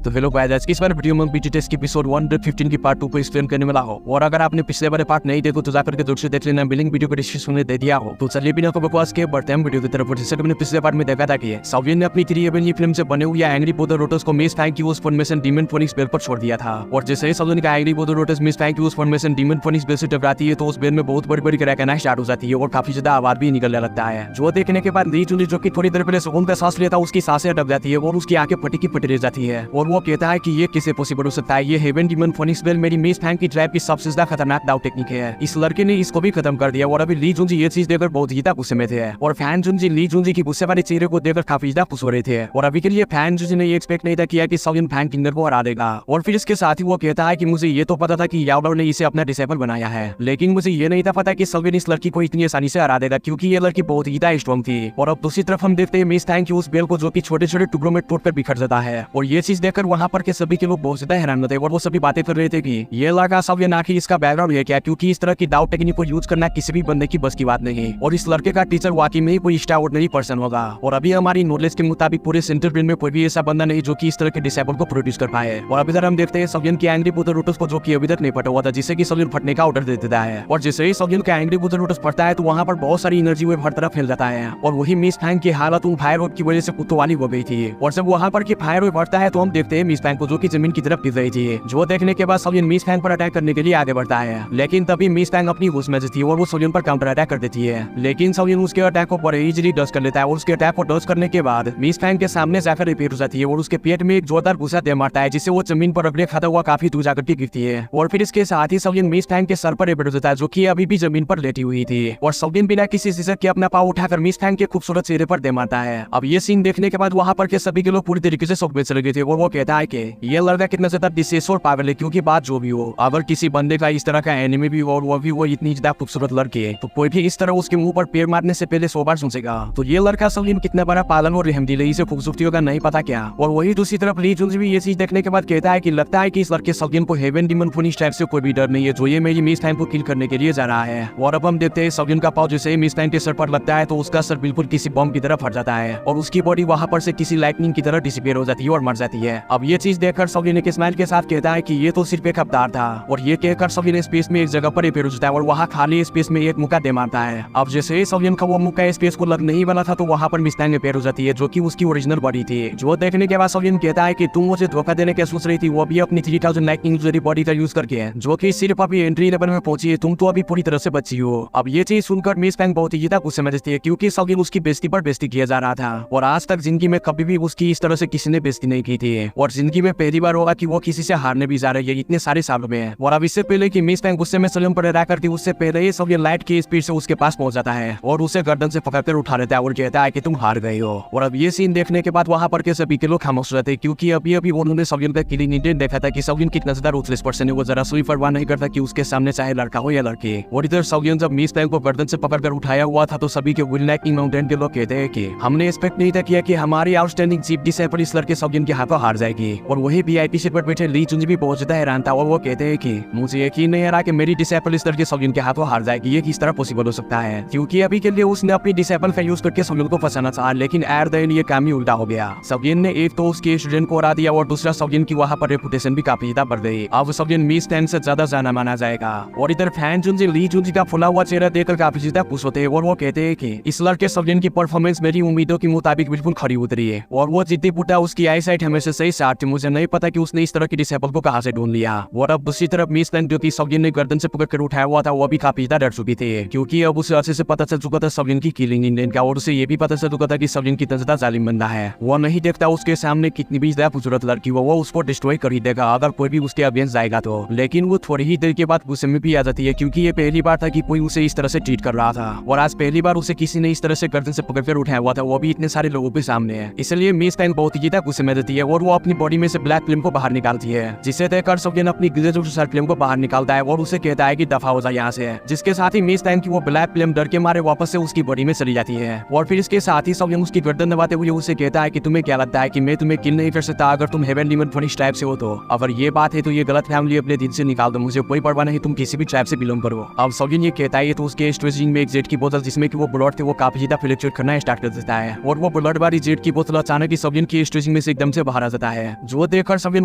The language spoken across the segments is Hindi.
तो हेलो गाइस, इस बार वीडियो में बीटी टेस्ट की एपिसोड 115 की पार्ट 2 को एक्सप्लेन करने वाला हो। और अगर आपने पिछले वाले पार्ट नहीं देखो तो जाकर के दूर से देख लेना, बिलिंग वीडियो को डिस्क्रिप्शन में दे दिया हो। तो चलिए बिना को बकवास के बढ़ते हैं वीडियो की तरफ। जैसे हमने पिछले पार्ट में देखा था कि सावियन ने अपनी 3 एवेन्यू फिल्म से बने हुए एंग्री बोदर रोटस को मिस फैंग की उस फॉर्मेशन डीमन फोनिक्स बेल पर छोड़ दिया था। और जैसे ही सावियन का एंग्री बोदर रोटस मिस फैंग की उस फॉर्मेशन डीमन फोनिक्स बेल से टकराती है तो उस बेल में बहुत बड़ी बड़ी क्रैकना स्टार्ट हो जाती है और काफी ज्यादा आवाज भी निकलने लगता है। जो देखने के बाद ली चुनी जो कि थोड़ी देर पहले सुकून का सांस लेता उसकी सांसें अटक जाती है और उसकी आंखें फटी की फटी रह जाती है। और वो कहता है कि ये कैसे पॉसिबल हो सकता है, ये हेवन डीमन फोनिक्स बेल मेरी मिस फैंग की ट्रैप की सबसे ज्यादा खतरनाक दाव टेक्निक है। इस लड़के ने इसको भी खत्म कर दिया। और अभी ली जुनजी ये चीज देखकर बहुत ज्यादा गुस्से में थे और फैन जुनजी ली जुनजी की गुस्से वाले चेहरे को देखकर काफी ज्यादा खुश हो रहे थे। और अभी के लिए फैन जुनजी ने ये एक्सपेक्ट नहीं था किया कि सावियन फैंग किंगर को हरा देगा। और फिर इसके साथ ही वो कहता है कि मुझे ये तो पता था कि याओ ने इसे अपना डिसेबल बनाया है, लेकिन मुझे ये नहीं था पता कि सावियन इस लड़की को इतनी आसानी से हरा देगा, क्योंकि ये लड़की बहुत ज्यादा स्ट्रॉन्ग थी। और अब दूसरी तरफ हम देखते हैं मिस फैंग की उस बेल को जो कि छोटे छोटे टुकड़ों में टूटकर बिखर जाता है। और ये चीज देखकर वहां पर के सभी के लोग बहुत ज्यादा हैरान होते हैं और वो सभी बातें कर रहे थे कि ये लड़का सावियन आखिर इसका बैकग्राउंड है क्या, क्योंकि इस तरह की दाव टेक्निक को यूज करना किसी भी बंदे की बस की बात नहीं। और इस लड़के का टीचर वाकई में ही कोई एक्स्ट्राऑर्डिनरी पर्सन होगा। और अभी हमारी नॉलेज के मुताबिक पूरे सेंट्रल ब्रेन में कोई भी ऐसा बंदा नहीं जो कि इस तरह के डिसेबल को प्रोड्यूस कर पाए। और अभी इधर हम देखते हैं सावियन की एंग्री बोदर रोटस को जो कि अभी तक नहीं फटा हुआ था, जिससे कि सावियन फटने का ऑर्डर दे देता है। और जैसे ही सावियन का एंग्री बोदर रोटस फटता है तो वहां पर बहुत सारी एनर्जी वेव हर तरफ फैल जाता है। और वही मिस फैंग की हालत उन फायर वेव की वजह से कुत्तों वाली हो गई थी। और जब वहां पर की फायर वेव बढ़ता है तो हम देखते हैं मिस फैंग को जो कि जमीन की तरफ गिर रही थी। जो देखने के बाद सावियन मिस फैंग पर अटैक करने के लिए आगे बढ़ता है, लेकिन तभी मिस फैंग अपनी होश में थी और वो सावियन पर काउंटर अटैक कर देती है। लेकिन सावियन उसके अटैक को बड़े इजीली डच कर लेता है। और उसके अटैक को डच करने के बाद मिस फैंग के सामने जाकर रिपेयर हो जाती है और उसके पेट में एक जोरदार घुसा दे मारता है, जिससे वो जमीन पर रगड़े खाता हुआ काफी दूर जाकर गिरती है। और फिर इसके साथ ही सावियन मिस फैंग के सर पर रिपेयर हो जाता है, जो कि अभी भी जमीन पर लेटी हुई थी। और सावियन बिना किसी झिझक के अपना पाँव उठाकर मिस फैंग के खूबसूरत चेहरे पर दे मारता है। अब ये सीन देखने के बाद वहां पर के सभी के लोग पूरी तरीके से शॉक में चले गए थे। और वो कहता है कि ये लड़का कितना ज्यादा डिसेस और पागल है, क्योंकि बात जो भी हो, अगर किसी बंदे का इस तरह का एनिमी भी हो और वो भी वो इतनी ज्यादा खूबसूरत लड़की है तो कोई भी इस तरह उसके मुंह पर पैर मारने से पहले 100 बार सोचेगा। तो ये लड़का सावियन कितना बड़ा पागल और रहमदिल है, इसे खूबसूरती होगा नहीं पता क्या। और वही दूसरी तरफ ली जुनजी भी ये चीज देखने के बाद कहता है कि लगता है कि इस लड़के सावियन को हेवन डीमन फोनिक्स टाइप से कोई भी डर नहीं है, जो ये मेरी मिस फैंग को किल करने के लिए जा रहा है। और अब हम देखते हैं सावियन का पाँव जैसे ही मिस फैंग के सर पर लगता है तो उसका सर बिल्कुल किसी बॉम्ब की तरह फट जाता है और उसकी बॉडी वहां पर से किसी लाइटनिंग की तरह डिसअपीयर हो जाती है और मर जाती है। अब ये चीज देखकर सावियन एक स्माइल के साथ कहता है कि ये तो सिर्फ एक अवतार था। और ये कहकर सावियन स्पेस में एक जगह पर रिपेयर हो जाता है और वहां खाली स्पेस में एक मुक्का दे मारता है। अब जैसे ही सावियन का वो मुक्का स्पेस को लगने ही वाला था तो वहां पर मिस फैंग रिपेयर हो जाती है, जो कि उसकी ओरिजिनल बॉडी थी। जो देखने के बाद सावियन कहता है कि तुम मुझे धोखा देने की सोच रही थी, वो भी अपनी 3000 लाइटनिंग यूजरी बॉडी का यूज करके, जो कि सिर्फ अभी एंट्री लेवल में पहुंची है, तुम तो अभी पूरी तरह से बची हो। अब ये चीज सुनकर मिस फैंग बहुत ही ज्यादा गुस्से में रहती है, क्योंकि सावियन उसकी बेइज्जती पर बेइज्जती किया जा रहा था और आज तक जिंदगी में कभी भी उसकी इस तरह से किसी ने बेइज्जती नहीं की थी। और जिंदगी में पहली बार होगा कि वो किसी से हारने भी जा रही है इतने सारे सालों में। और अब इससे पहले कि मिस फैंग गुस्से में सावियन पर अटैक करती, उससे पहले ही सावियन लाइट की स्पीड से उसके पास पहुंच जाता है और उसे गर्दन से पकड़कर उठा लेता है और कहता है कि तुम हार गए हो। और अब ये सीन देखने के बाद वहां पर के सभी के लोग खामोश रहते हैं, क्योंकि अभी अभी उन्होंने सावियन का किलिंग इंटेंट देखा था कि सावियन कितना ज्यादा रूथलेस पर्सन है। वो जरा सुई परवाह नहीं करता कि उसके सामने चाहे लड़का हो या लड़की। और इधर सावियन जब मिस फैंग को गर्दन से पकड़कर उठाया हुआ था तो सभी के विल नाइट माउंटेन के लोग कहते हैं कि हमने एक्सपेक्ट नहीं था किया कि हमारी आउटस्टैंडिंग चीफ डिसेबल इस लड़के सावियन के हाथों हार जाएगी। और वही वीआईपी सीट पर बैठे ली जुनजी भी बहुत ज्यादा हैरान था और वो कहते हैं कि मुझे यकीन नहीं आ रहा कि मेरी डिसेबल इस लड़के सावियन के हाथों हार जाएगी, ये किस तरह पॉसिबल हो सकता है, क्योंकि अभी के लिए उसने अपनी डिसेबल का यूज करके सावियन को फंसाना चाहा, लेकिन एट द एंड ये काम ही उल्टा हो गया। सावियन ने एक तो उसके स्टूडेंट को हरा दिया और दूसरा सावियन की वहां पर रेपुटेशन भी काफी ज्यादा बढ़ गई। अब सावियन मिस फैंग से ज्यादा जाना माना जाएगा। और इधर फैन जुनजी ली जुनजी का फुला हुआ चेहरा देखकर काफी ज्यादा खुश होते हैं और वो कहते हैं कि इस लड़के सावियन की परफॉर्मेंस मेरी उम्मीदों के मुताबिक बिल्कुल खरी उतरी है। और वो जिद्दी पुटा उसकी आई साइट हमेशा सही साथ थी, मुझे नहीं पता कि उसने इस तरह की डिसेबल को कहां से ढूंढ लिया। और अब दूसरी तरफ मिस फैंग जो कि सावियन ने गर्दन से पकड़कर उठाया हुआ था वो भी काफी ज्यादा डर चुकी थी, क्योंकि अब उसे अच्छे से पता चल चुका था सावियन की किलिंग इंटेंट का। और उसे ये भी पता चल चुका था कि सावियन कितना ज्यादा जालिम बंदा है। वो नहीं देखता उसके सामने कितनी भी ज्यादा खूबसूरत लड़की वो उसको डिस्ट्रॉय कर ही देगा अगर कोई भी उसके अगेंस्ट जाएगा तो। लेकिन वो थोड़ी ही देर के बाद गुस्से में भी आ जाती है, क्योंकि ये पहली बार था कि कोई उसे इस तरह से ट्रीट कर रहा था और आज पहली बार उसे किसी ने इस तरह से गर्दन से पकड़कर उठाया हुआ था, वो भी इतने सारे लोगों के सामने है। इसलिए मिस फैंग बहुत ही ज्यादा गुस्से में रहती है और वो अपनी बॉडी में से ब्लैक फिल्म को बाहर निकालती है, जिसे देखकर सावियन अपनी ग्लेजर फिल्म को बाहर निकालता है और उसे कहता है कि दफा हो जाए यहाँ से। जिसके साथ ही मिस फैंग की वो ब्लैक फिल्म डर के मारे वापस से उसकी बॉडी में चली जाती है। और फिर इसके साथ ही सावियन उसकी गर्दन दबाते हुए उसे कहता है कि तुम्हें क्या लगता है कि मैं तुम्हें किल नहीं कर सकता अगर तुम हेवन डीमन फोनिक्स टाइप से हो तो? अगर ये बात है तो ये गलत फैमिली अपने दिल से निकाल दो, मुझे कोई परवाह नहीं तुम किसी भी ट्राइब से बिलोंग करो। अब सावियन ये कहता है तो उसके स्टोरेजिंग में एक जेट की बोतल जिसमें कि वो ब्लड थे वो काफी ज्यादा फ्लक्चुएट करना स्टार्ट कर देता है और वो ब्लड वाली जेट की बोतल अचानक ही सावियन की स्टोरेजिंग में से एकदम से बाहर आ जाता है, जो देखकर सवियन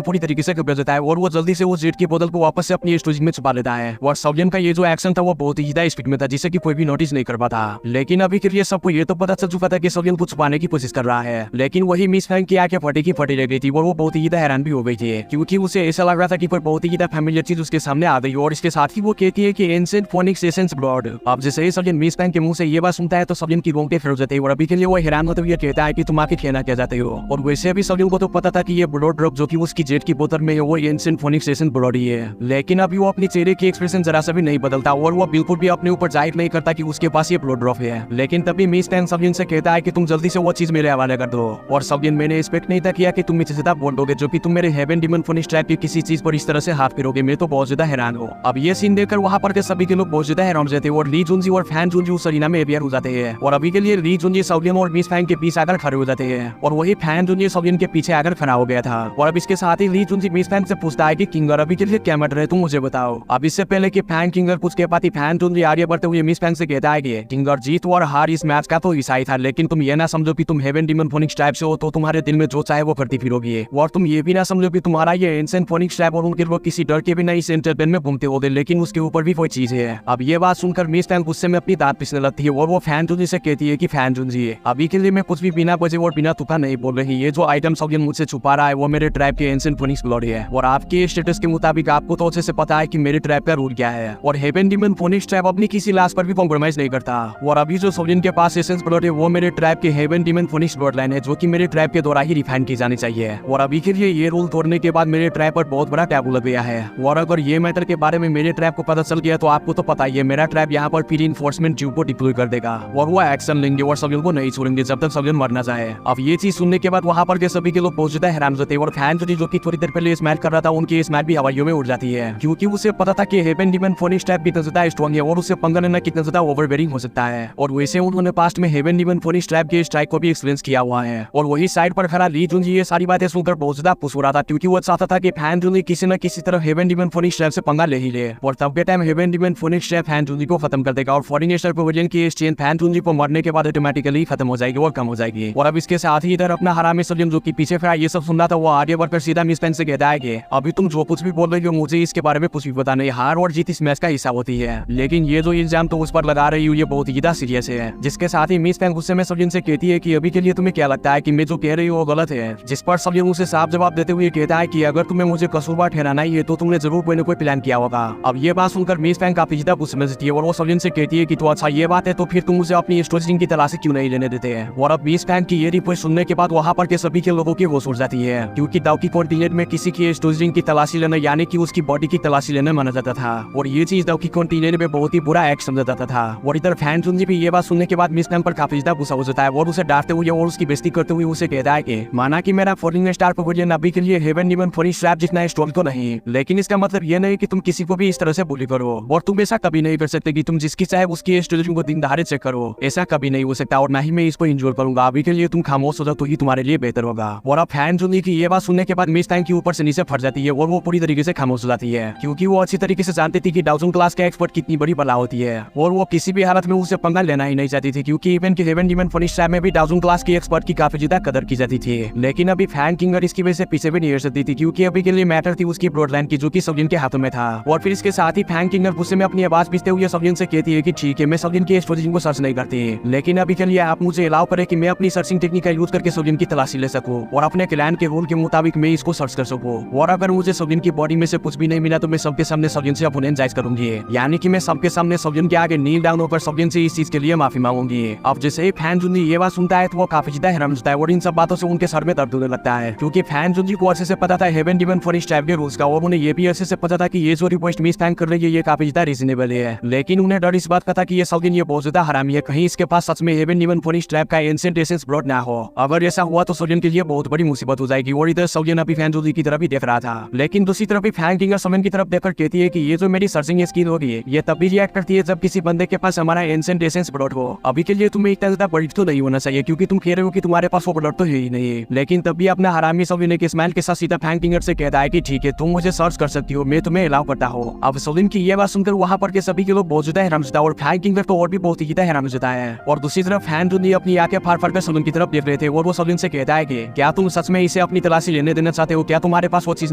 पूरी तरीके से घबरा जाता है और वो जल्दी से वो जेट की बोतल को वापस से अपनी स्टोरेज में छुपा लेता है। और सवियन का ये जो एक्शन था वो बहुत ही ज्यादा स्पीड में था, जिसे कि कोई भी नोटिस नहीं कर पाता। लेकिन अभी के लिए सबको ये तो पता चल चुका था कि सवियन को छुपाने की कोशिश कर रहा है, लेकिन वही मिस फैंग की आंखें फटी रह गई थी और वो बहुत ही ज्यादा हैरान भी हो गई थी, क्योंकि उसे ऐसा लग रहा था कि कोई बहुत ही ज्यादा फैमिलियर चीज उसके सामने आ गई। और इसके साथ ही वो कहती है कि एंशिएंट फोनिक्स एसेंस ब्लड। अब जैसे ही सवियन मिस फैंग के मुंह से ये बात सुनता है तो सवियन की रोंगटे खड़े हो जाते हैं और अभी के लिए वो हैरान होते हुए कहता है कि तुम आके कहना क्या चाहते हो। और वैसे भी सवियन को तो पता था कि ये ब्लड ड्रॉप जो कि उसकी जेट की बोतल में है वो एंशिएंट फोनिक्स एसेंस ब्लड ही है, लेकिन अभी वो अपने चेहरे की एक्सप्रेशन जरा सा भी नहीं बदलता और वो बिल्कुल भी अपने ऊपर जाहिर नहीं करता कि उसके पास ये ब्लड ड्रॉप है। लेकिन तभी मिस फैंग सवियन से कहता है कि तुम जल्दी से वो चीज मेरे हवाले कर दो। और सवियन, मैंने एक्सपेक्ट नहीं था किया कि तुम मुझसे ज्यादा बोल दोगे, जो कि तुम मेरे हेवन डीमन फोनिक्स टाइप की किसी चीज पर इस तरह से हाथ फेरोगे। मैं तो बहुत ज्यादा हैरान हूँ। अब ये सीन देखकर वहाँ पर के सभी के लोग बहुत ज्यादा हैरान हो जाते हैं और ली जुनजी और फैन जुनजी उस अरीना में अवेयर हो जाते हैं। और अभी के लिए ली जुनजी सवियन और मिस फैंग के बीच आकर खड़े हो जाते हैं और वही फैन जुनजी सवियन के पीछे आकर खड़ा हो गया था। और अब इसके साथ ही ली जुनजी मिस फैंग से पूछता है कि किंगर अभी के लिए क्या मैटर है, तुम मुझे बताओ। अब इससे पहले कि फैन किंगर कुछ के पाती फैन जुनजी आगे बढ़ते हुए मिस फैंग से कहता है कि किंगर, जीत और हार इस मैच का तो हिस्सा ही था, लेकिन तुम ये ना समझो कि तुम हेवन डीमन फोनिक्स टाइप से हो तो तुम्हारे दिल में जो चाहे वो करती फिरोगी। और तुम ये भी ना समझो कि तुम्हारा ये एंशिएंट फोनिक्स टाइप और उनके लोग किसी डर के बिना इस एंटरटेन में घूमते होते, लेकिन उसके ऊपर भी कोई चीज है। अब ये बात सुनकर मिस फैंग गुस्से में अपनी दांत पिसने लगती है और वो फैन जुनजी से कहती है कि फैन जुनजी, अभी के लिए मैं कुछ भी बिना बजे और बिना तुका नहीं बोल रही। ये जो आइटम सवियन मुझसे छुपा रहा है वो मेरे ट्राइब के एंशिएंट फोनिक्स ब्लड है और आपके स्टेटस के मुताबिक आपको तो अच्छे से पता है कि मेरे ट्राइब का रूल क्या है। और हेवन डीमन फोनिक्स ट्राइब अपनी किसी लाश पर भी कॉम्प्रोमाइज नहीं करता। और अभी जो सवियन के पास एसेंस ब्लड है वो मेरे ट्राइब के heaven demon phoenix blood line है, जो कि मेरे ट्राइब के द्वारा ही रिफाइन की जानी चाहिए। और अभी के लिए ये रूल तोड़ने के बाद मेरे ट्राइब पर बहुत बड़ा टैबू लग गया है। और अगर ये मैटर के बारे में मेरे ट्राइब को पता चल गया तो आपको तो पता ही है, मेरा ट्राइब यहाँ पर फिर इन्फोर्समेंट ट्यूब को डिप्लॉय कर देगा और वो एक्शन लेंगे और सवियन को नहीं छोड़ेंगे जब तक सवियन मर ना जाए। अब ये चीज सुनने के बाद वहाँ पर के सभी के लोग बहुत ज्यादा हैरान होते हैं और फैन जो कि थोड़ी देर पहले स्मैश कर रहा था उनकी स्मैश भी हवाइयों में उड़ जाती है, क्योंकि उसे पता था कि हेवन डीमन फोनिक्स टाइप कितना ज्यादा स्ट्रॉन्ग है और उससे पंगा लेना कितना ज्यादा ओवरबेरिंग हो सकता है। और वैसे उन्होंने पास्ट में हेवन डीमन फोनिक्स टाइप के स्ट्राइक को भी एक्सपीरियंस किया हुआ है। और वही साइड पर खड़ा ली जुनजी ये सारी बातें सुनकर बहुत ज्यादा खुश हो रहा था, क्योंकि वो चाहता था कि फैन जुनजी किसी न किसी तरह हेवन डीमन फोनिक्स टाइप से पंगा ले ही ले। और तब के time heaven demon phoenix type Fan Junji को खत्म कर देगा और फॉरेन नेशनल पवेलियन की चेन फैन जुनजी को मरने के बाद ऑटोमेटिकली खत्म हो जाएगी और कम हो जाएगी। और अब इसके साथ ही इधर अपना हरामी सवियन जो कि पीछे खड़ा ये सब सुन रहा था, वो आगे बढ़कर सीधा मिस फैंग से कहता है कि अभी तुम जो कुछ भी बोल रही हो मुझे इसके बारे में कुछ भी पता नहीं। हार और जीत इस मैच का हिस्सा होती है, लेकिन ये जो इल्जाम तो उस पर लगा रही हूँ ये बहुत ही ज्यादा सीरियस है। जिसके साथ ही मिस फैंग गुस्से में सवियन से कहती है कि अभी के लिए तुम्हें क्या लगता है कि मैं जो कह रही हूँ वो गलत है। जिस पर सवियन उसे साफ जवाब देते हुए कहता है कि अगर तुम्हें मुझे कसूरवार ठहराना ही है तो तुमने जरूर कोई न कोई प्लान किया होगा। अब ये बात सुनकर मिस फैंग काफी ज्यादा गुस्से में जाती है और वो सवियन से कहती है कि तो अच्छा ये बात है तो फिर तुम मुझे अपनी स्टोरेजिंग की तलाशी क्यों नहीं लेने देते हैं। और अब मिस फैंग की ये रिपोर्ट सुनने के बाद वहाँ पर के सभी के लोगों की होश उड़ जाती है, क्योंकि दाउकी कॉन्टिनेंट में किसी की स्टोरेजिंग की तलाशी लेना यानी कि उसकी बॉडी की तलाशी लेना माना जाता था और ये चीज दाउकी कॉन्टिनेंट में बहुत ही बुरा एक्ट समझा जाता था। और इधर फैन जुनजी भी ये बात सुनने के बाद मिस फैंग पर काफी ज्यादा गुस्सा हो जाता है और उसे डांटते हुए और उसकी बेइज्जती करते हुए उसे कहता है कि माना कि मेरा फॉरेन स्टार पवेलियन अभी के लिए हेवन डीमन फोनिक्स टाइप जितना स्ट्रॉन्ग तो नहीं, लेकिन इसका मतलब ये नहीं कि तुम किसी को भी इस तरह से बुली करो। और तुम ऐसा कभी नहीं कर सकते कि तुम जिसकी चाहे उसकी स्टोरेजिंग को दिन दहाड़े चेक करो, ऐसा कभी नहीं हो सकता और ना ही मैं इसको इंजॉय करूंगा। अभी के लिए तुम खामोश हो जाओ तो ही तुम्हारे लिए बेहतर होगा। और अब फैन जुनजी की ये बात सुनने के बाद मिस फैंग की ऊपर से नीचे फट जाती है और वो पूरी तरीके से खामोश हो जाती है, क्योंकि वो अच्छी तरीके से जानती थी कि डाउजन क्लास के एक्सपर्ट कितनी बड़ी बला होती है और वो किसी भी हालत में उसे पंगा लेना ही नहीं चाहती थी, क्योंकि इवन के हेवन डीमन फोनिक्स टाइप में भी डाउजन क्लास के एक्सपर्ट की काफी ज्यादा कदर की जाती थी। लेकिन अभी फैन किंगर इसकी वजह से पीछे भी नहीं हट सकती थी, क्योंकि अभी के लिए मैटर थी उसकी ब्लड लाइन की जो कि सवियन के हाथों में था। और फिर इसके साथ ही फैन किंगर गुस्से में अपनी आवाज पीसते हुए सवियन से कहती है कि ठीक है मैं सवियन की स्टोरेजिंग को सर्च नहीं करती, लेकिन अभी के लिए आप मुझे अलाउ करें कि मैं अपनी सर्चिंग टेक्निक का यूज करके सवियन की तलाशी ले सकूं और अपने क्लैन के रूल के मुताबिक मैं इसको सर्च कर सकूं। और अगर मुझे सवियन की बॉडी में से कुछ भी नहीं मिला तो मैं सबके सामने सवियन से अपोलोजाइज करूंगी, यानी कि मैं सबके सामने सवियन के आगे नील डाउन होकर सवियन से इस चीज के लिए माफी मांगूंगी। अब जैसे ही फैन जुनजी ये बात सुनता है तो वो काफी ज्यादा हैरान होता है और इन सब बातों से उनके सर में दर्द होने लगता है, क्योंकि फैन जुनजी को अच्छे से पता था हेवन डीमन फोनिक्स टाइप के रूल्स का और उन्हें ये भी अच्छे से पता था कि ये जो रिक्वेस्ट मिस फैंग कर रही है ये काफी ज्यादा रीजनेबल है। लेकिन उन्हें डर इस बात का था कि ये सवियन ये बहुत ज्यादा हरामी है, कहीं इसके पास सच में हेवन डीमन फोनिक्स टाइप का एंशिएंट एसेंस ब्लड ना हो। अगर ऐसा हुआ तो सवियन के लिए बहुत बड़ी मुसीबत हो जाएगी। और इधर सवियन अभी फैन जुनजी की तरफ ही देख रहा था, लेकिन दूसरी तरफ ही फैन किंगर सवियन की तरफ देखकर कहती है कि ये जो मेरी सर्चिंग स्किल होगी ये तब भी रिएक्ट करती है जब किसी बंदे के पास हमारा एंशिएंट एसेंस ब्लड हो। अभी के लिए तुम्हें इतना ज्यादा बड़ी तो नहीं होना चाहिए, क्योंकि तुम कह रहे हो कि तुम्हारे पास वो ब्लड तो है ही नहीं। लेकिन तब भी अपना हरामी सवियन के स्माइल के साथ सीधा फैन किंगर से कहता है कि ठीक है तुम मुझे सर्च कर सकती हो, मैं तुम्हें अलाउ करता हूँ। अब सवियन की ये बात सुनकर वहाँ पर के सभी के लोग बहुत ज्यादा हैरान होता है और फैन किंगर तो और भी बहुत ही ज्यादा हैरान हो है। और दूसरी तरफ फैन जुनजी अपनी आंखें फाड़ फाड़ कर सवियन की तरफ देख रहे थे और वो सवियन से कहता है कि क्या तुम सच में इस से अपनी तलाशी लेने देना चाहते हो, क्या तुम्हारे पास वो चीज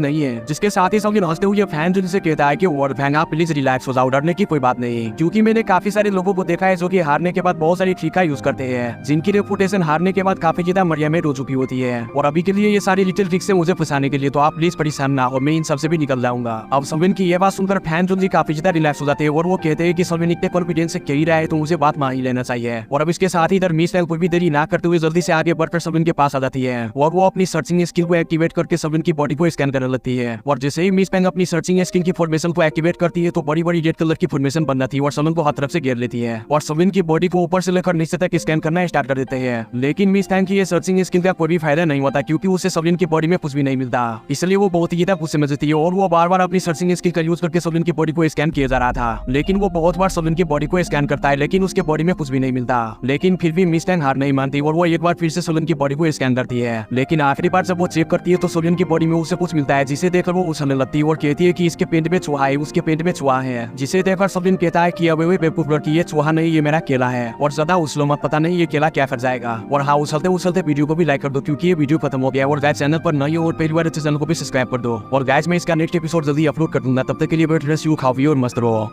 नहीं है? जिसके साथ ही सलिन हंसते हुए फैन जुन से कहता है कि वॉरफैंग आप प्लीज रिलैक्स हो जाओ, डरने की कोई बात नहीं, क्योंकि मैंने काफी सारे लोगों को देखा है जो कि हारने के बाद बहुत सारी ट्रिका यूज करते हैं, जिनकी रेपुटेशन हारने के बाद काफी ज्यादा मरिया में हो चुकी होती है। और अभी के लिए ये सारी लिटिल ट्रिक्स है मुझे फंसाने के लिए, तो आप प्लीज परेशान ना हो, मैं इन सबसे भी निकल जाऊंगा। अब सलिन की ये बात सुनकर फैन जुन जी काफी ज्यादा रिलैक्स हो जाते हैं और वो कहते हैं कि सलिन इतने कॉन्फिडेंस से कह ही रहा है तो मुझे बात मान ही लेना चाहिए। और अब इसके साथ ही इधर मिस कोई भी देरी ना करते हुए जल्दी से आगे बढ़कर सलिन के पास आ जाती है और वो अपनी सर्चिंग स्किल को एक्टिवेट करके सलिन की बॉडी को स्कैन करने लगती है। और जैसे ही मिस पैंग अपनी सर्चिंग स्किल की फॉर्मेशन को एक्टिवेट करती है तो बड़ी बड़ी रेड कलर की फॉर्मेशन बन जाती है और सलिन को हर तरफ से घेर लेती है और सलिन की बॉडी को ऊपर से लेकर नीचे तक स्कैन करना स्टार्ट कर देते हैं। लेकिन मिस पैंग की ये सर्चिंग स्किल का कोई भी फायदा नहीं होता, क्योंकि उसे सलिन की बॉडी में कुछ भी नहीं मिलता, इसलिए वो बहुत ही ज्यादा गुस्से में जाती है और वो बार बार अपनी सर्चिंग स्किल का यूज करके सलिन की बॉडी को स्कैन किया जा रहा था। लेकिन वो बहुत बार सलिन की बॉडी को स्कैन करता है लेकिन उसके बॉडी में कुछ भी नहीं मिलता। लेकिन फिर भी मिस पैंग हार नहीं मानती और वो एक बार फिर से सलिन की बॉडी को स्कैन करती है। लेकिन आखिरी बार जब वो चेक करती है तो सलिन की बॉडी में उसे कुछ मिलता है, जिसे देखकर वो उछलने लगती है और कहती है कि इसके पेट में चूहा है, उसके पेट में चूहा है। जिसे देखकर सलिन कहता है कि अबे बेवकूफ लड़की, ये चूहा नहीं, ये मेरा केला है और ज्यादा उछलो मत, पता नहीं ये केला क्या कर जाएगा। और हाँ, उछलते उछलते वीडियो को भी लाइक कर दो क्योंकि ये वीडियो खत्म हो गया। और गाइस चैनल पर नए हो और पहली बार चैनल को भी सब्सक्राइब कर दो। और गाइस मैं इसका नेक्स्ट एपिसोड जल्दी अपलोड कर दूंगा, तब तक के लिए वेट रेस्ट, यू खाओ और मस्त रहो।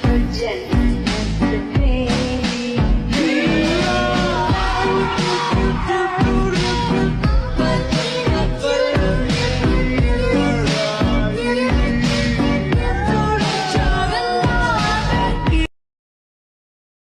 Virgin.